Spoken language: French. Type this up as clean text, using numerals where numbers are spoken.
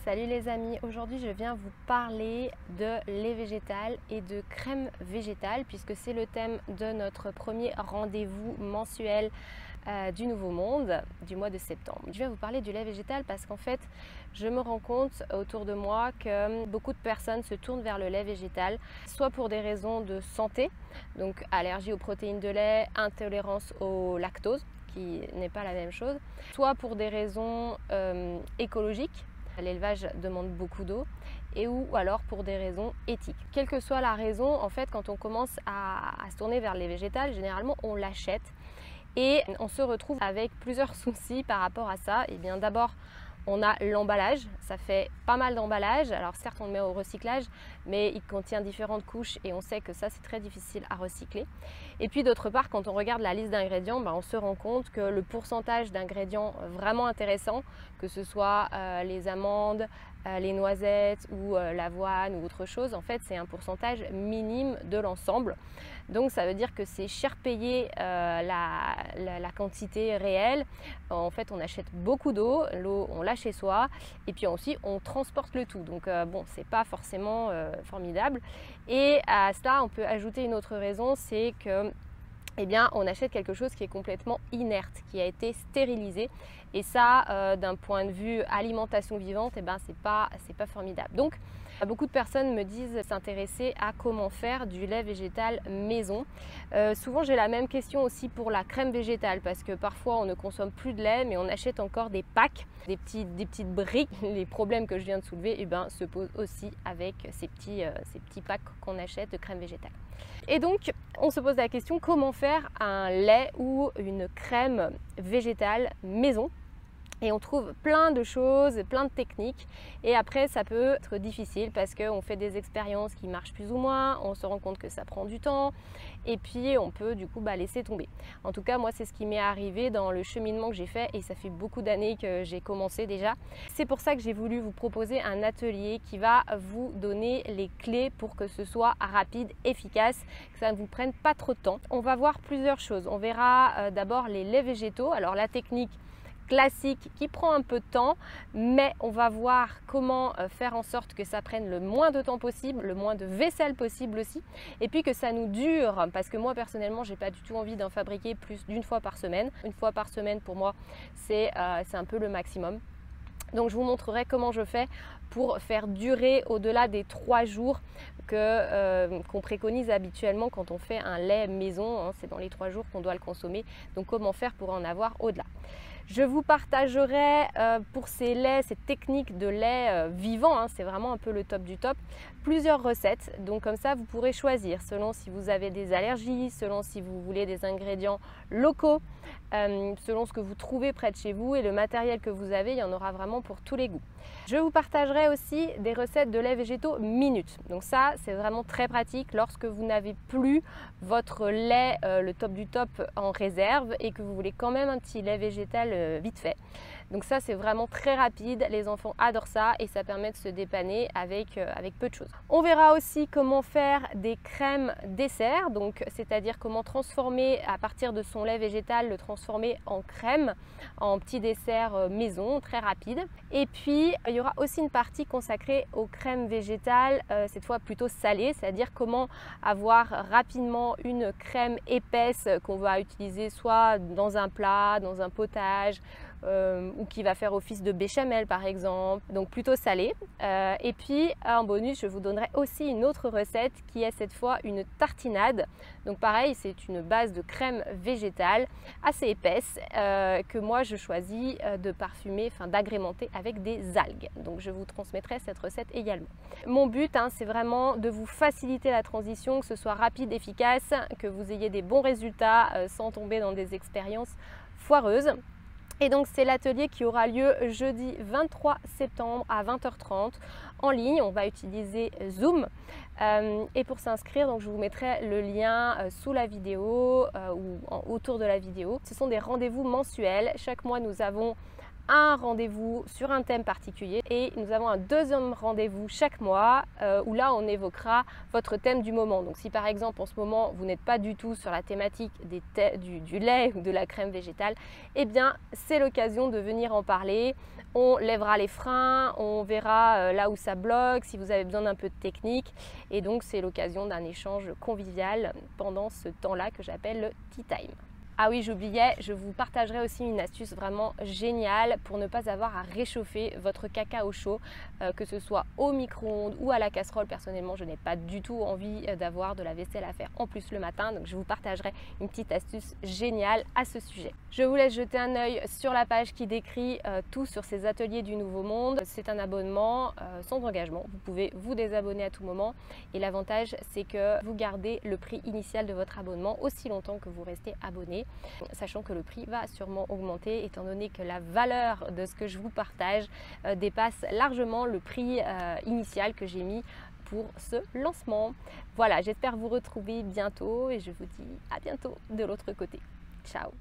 Salut les amis, aujourd'hui je viens vous parler de lait végétal et de crème végétale puisque c'est le thème de notre premier rendez-vous mensuel du Nouveau Monde du mois de septembre. Je vais vous parler du lait végétal parce qu'en fait je me rends compte autour de moi que beaucoup de personnes se tournent vers le lait végétal soit pour des raisons de santé, donc allergie aux protéines de lait, intolérance au lactose qui n'est pas la même chose, soit pour des raisons écologiques. L'élevage demande beaucoup d'eau ou alors pour des raisons éthiques. Quelle que soit la raison, en fait, quand on commence à se tourner vers les végétales, généralement on l'achète et on se retrouve avec plusieurs soucis par rapport à ça. Et bien d'abord, on a l'emballage, ça fait pas mal d'emballage. Alors certes on le met au recyclage, mais il contient différentes couches et on sait que ça c'est très difficile à recycler. Et puis d'autre part, quand on regarde la liste d'ingrédients, on se rend compte que le pourcentage d'ingrédients vraiment intéressants, que ce soit les amandes, les noisettes ou l'avoine ou autre chose, en fait c'est un pourcentage minime de l'ensemble. Donc ça veut dire que c'est cher payé la quantité réelle. En fait on achète beaucoup d'eau, l'eau on l'a chez soi et puis aussi on transporte le tout. Donc bon, c'est pas forcément formidable. Et à cela on peut ajouter une autre raison, c'est que on achète quelque chose qui est complètement inerte, qui a été stérilisé. Et ça, d'un point de vue alimentation vivante, c'est pas formidable. Donc, beaucoup de personnes me disent s'intéresser à comment faire du lait végétal maison. Souvent, j'ai la même question aussi pour la crème végétale, parce que parfois, on ne consomme plus de lait, mais on achète encore des packs, des petites briques. Les problèmes que je viens de soulever se posent aussi avec ces petits packs qu'on achète de crème végétale. Et donc, on se pose la question comment faire un lait ou une crème végétale maison. Et on trouve plein de choses, plein de techniques. Et après, ça peut être difficile parce qu'on fait des expériences qui marchent plus ou moins. On se rend compte que ça prend du temps. Et puis, on peut du coup laisser tomber. En tout cas, moi, c'est ce qui m'est arrivé dans le cheminement que j'ai fait. Et ça fait beaucoup d'années que j'ai commencé déjà. C'est pour ça que j'ai voulu vous proposer un atelier qui va vous donner les clés pour que ce soit rapide, efficace, que ça ne vous prenne pas trop de temps. On va voir plusieurs choses. On verra d'abord les laits végétaux. Alors, la technique classique qui prend un peu de temps, mais on va voir comment faire en sorte que ça prenne le moins de temps possible, le moins de vaisselle possible aussi, et puis que ça nous dure, parce que moi personnellement j'ai pas du tout envie d'en fabriquer plus d'une fois par semaine. Une fois par semaine pour moi c'est un peu le maximum. Donc je vous montrerai comment je fais pour faire durer au-delà des 3 jours qu'on préconise habituellement quand on fait un lait maison. C'est dans les 3 jours qu'on doit le consommer. Donc comment faire pour en avoir au-delà. Je vous partagerai pour ces laits, ces techniques de lait vivant, c'est vraiment un peu le top du top, plusieurs recettes. Donc comme ça, vous pourrez choisir selon si vous avez des allergies, selon si vous voulez des ingrédients locaux, selon ce que vous trouvez près de chez vous et le matériel que vous avez, il y en aura vraiment pour tous les goûts. Je vous partagerai aussi des recettes de lait végétaux minutes. Donc ça, c'est vraiment très pratique lorsque vous n'avez plus votre lait, le top du top en réserve et que vous voulez quand même un petit lait végétal vite fait. Donc ça, c'est vraiment très rapide. Les enfants adorent ça et ça permet de se dépanner avec peu de choses. On verra aussi comment faire des crèmes dessert, donc c'est-à-dire comment transformer à partir de son lait végétal, le transformer en crème, en petit dessert maison, très rapide. Et puis, il y aura aussi une partie consacrée aux crèmes végétales, cette fois plutôt salées, c'est-à-dire comment avoir rapidement une crème épaisse qu'on va utiliser soit dans un plat, dans un potage, ou qui va faire office de béchamel par exemple, donc plutôt salé. Et puis en bonus, je vous donnerai aussi une autre recette qui est cette fois une tartinade. Donc pareil, c'est une base de crème végétale assez épaisse que moi je choisis de parfumer, d'agrémenter avec des algues. Donc je vous transmettrai cette recette également. Mon but, c'est vraiment de vous faciliter la transition, que ce soit rapide, efficace, que vous ayez des bons résultats sans tomber dans des expériences foireuses. Et donc c'est l'atelier qui aura lieu jeudi 23 septembre à 20h30 en ligne. On va utiliser Zoom et pour s'inscrire, donc je vous mettrai le lien sous la vidéo ou autour de la vidéo. Ce sont des rendez-vous mensuels. Chaque mois nous avons un rendez-vous sur un thème particulier et nous avons un deuxième rendez-vous chaque mois où là on évoquera votre thème du moment. Donc si par exemple en ce moment vous n'êtes pas du tout sur la thématique du lait ou de la crème végétale, eh bien c'est l'occasion de venir en parler On lèvera les freins, on verra là où ça bloque, si vous avez besoin d'un peu de technique. Et donc c'est l'occasion d'un échange convivial pendant ce temps-là que j'appelle le tea time. Ah oui, j'oubliais, je vous partagerai aussi une astuce vraiment géniale pour ne pas avoir à réchauffer votre cacao chaud, que ce soit au micro-ondes ou à la casserole. Personnellement, je n'ai pas du tout envie d'avoir de la vaisselle à faire en plus le matin, donc je vous partagerai une petite astuce géniale à ce sujet. Je vous laisse jeter un œil sur la page qui décrit tout sur ces ateliers du Nouveau Monde. C'est un abonnement sans engagement, vous pouvez vous désabonner à tout moment et l'avantage c'est que vous gardez le prix initial de votre abonnement aussi longtemps que vous restez abonné, sachant que le prix va sûrement augmenter étant donné que la valeur de ce que je vous partage dépasse largement le prix initial que j'ai mis pour ce lancement. Voilà, j'espère vous retrouver bientôt et je vous dis à bientôt de l'autre côté. Ciao!